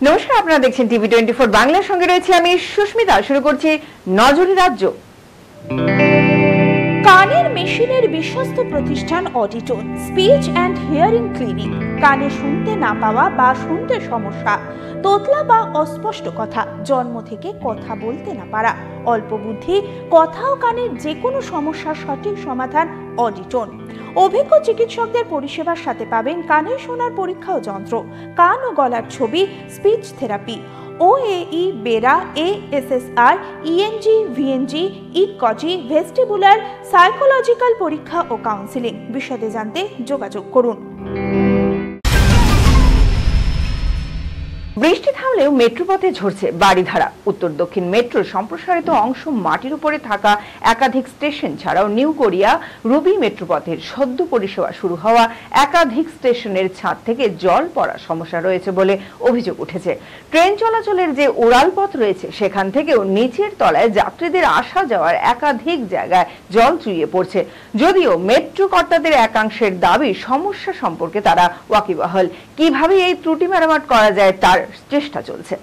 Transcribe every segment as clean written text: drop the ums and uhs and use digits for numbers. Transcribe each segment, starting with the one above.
নমস্কার, আপনারা দেখছেন টিভি24 বাংলার সঙ্গে রয়েছে আমি সুস্মিতা। শুরু করছি নজরে রাজ্য। কানের মেশিনের বিশ্বস্ত প্রতিষ্ঠান অডিটন স্পিচ অ্যান্ড হিয়ারিং ক্লিনিক। কানে শুনতে না পাওয়া বা শুনতে সমস্যা, তোতলা বা অস্পষ্ট কথা, জন্ম থেকে কথা বলতে না পারা, অল্প বুদ্ধি, কথা ও কানের যে কোনো সমস্যার সঠিক সমাধান অডিটন। অভিজ্ঞ চিকিৎসকদের পরিষেবার সাথে পাবেন কানের শোনার পরীক্ষা ও যন্ত্র, কান ও গলার ছবি, speech therapy, OAE, BERA, ASSR, ENG, VNG, ইকজি, ভেস্টিবুলার, সাইকোলজিক্যাল পরীক্ষা ও কাউন্সিলিং। বিশদে জানতে যোগাযোগ করুন। বৃষ্টি থামলেও মেট্রোপথে ঝরছে বাড়িধারা। উত্তর দক্ষিণ মেট্রোর সম্প্রসারিত অংশ মাটির উপরে থাকা একাধিক স্টেশন ছাড়াও নিউ কোরিয়া রুবি মেট্রোপথের সদ্য পরিষেবা শুরু হওয়া একাধিক স্টেশনের ছাদ থেকে জল পড়ার সমস্যা রয়েছে বলে অভিযোগ উঠেছে। ট্রেন চলাচলের যে উড়ালপথ রয়েছে সেখান থেকেও নিচের তলায় যাত্রীদের আসা যাওয়ার একাধিক জায়গায় জল চুইয়ে পড়ছে। যদিও মেট্রো কর্তাদের একাংশের দাবি সমস্যা সম্পর্কে তারা ওয়াকিবহাল। কিভাবে এই ত্রুটি মেরামত করা যায় তার চেষ্টা চলছে।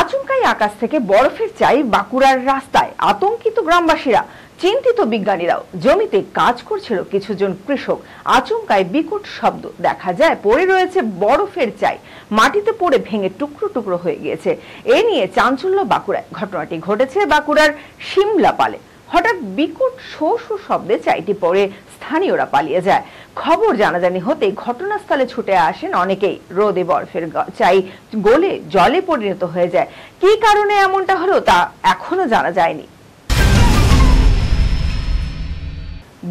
আচমকাই আকাশ থেকে বরফের চাই বাঁকুড়ার রাস্তায়, আতঙ্কিত গ্রামবাসীরা, চিন্তিত বিজ্ঞানীরাও। জমিতে কাজ করছিল কিছুজন কৃষক, আচমকাই বিকট শব্দ, দেখা যায় পড়ে রয়েছে বরফের চাই, মাটিতে পড়ে ভেঙে টুকরো টুকরো হয়ে গিয়েছে। এ নিয়ে চাঞ্চল্য বাঁকুড়ায়। ঘটনাটি ঘটেছে বাঁকুড়ার শিমলাপালে। হঠাৎ বিকট শো শো শব্দে চাইটি পড়ে স্থানীয়রা পালিয়ে যায়। খবর জানাজানি হতে ঘটনাস্থলে ছুটে আসেন অনেকেই। রোদে বরফের চাই গলে জলে পরিণত হয়ে যায়। কি কারণে এমনটা হলো তা এখনো জানা যায়নি।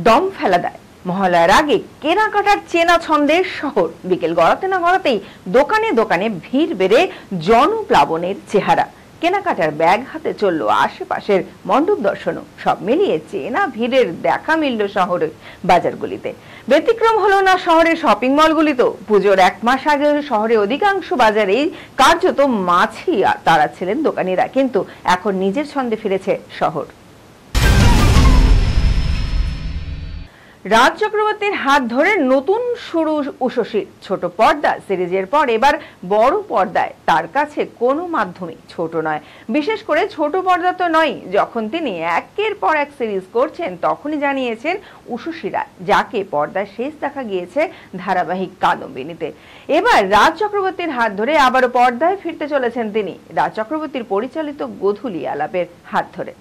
দম ফেলা দেয় মহালয়ার আগে কেনাকাটার চেনা ছন্দের শহর। বিকেল গড়াতে না গড়াতেই দোকানে দোকানে ভিড় বেড়ে জনপ্লাবনের চেহারা। কেনাকাটার ব্যাগ হাতে চলল আশেপাশের মণ্ডপ দর্শনও। সব মিলিয়ে চেনা ভিড়ের দেখা মিলল শহরের বাজারগুলিতে। ব্যতিক্রম হলো না শহরের শপিং মলগুলিতেও। পুজোর এক মাস আগে শহরে অধিকাংশ বাজারেই কার্যত মাছই তাড়াচ্ছিলেন দোকানিরা, কিন্তু এখন নিজের ছন্দে ফিরেছে শহর। রাজ চক্রবর্তীর হাত ধরে নতুন শুরু উষসীর। ছোট পর্দা সিরিজের পর এবার বড় পর্দায় তার কাছে কোনো মাধ্যমই ছোট নয়। বিশেষ করে ছোট পর্দা তো নয়, যখন তিনি একের পর এক সিরিজ করছেন তখনই জানিয়েছেন উষসীরা, যাকে পর্দায় শেষ দেখা গিয়েছে ধারাবাহিক কাদম্বিনীতে। এবার রাজ চক্রবর্তীর হাত ধরে আবারও পর্দায় ফিরতে চলেছেন তিনি, রাজ চক্রবর্তীর পরিচালিত গোধূলি আলাপের হাত ধরে।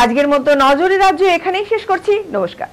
আজকের মতো নজরে রাজ্য এখানেই শেষ করছি। নমস্কার।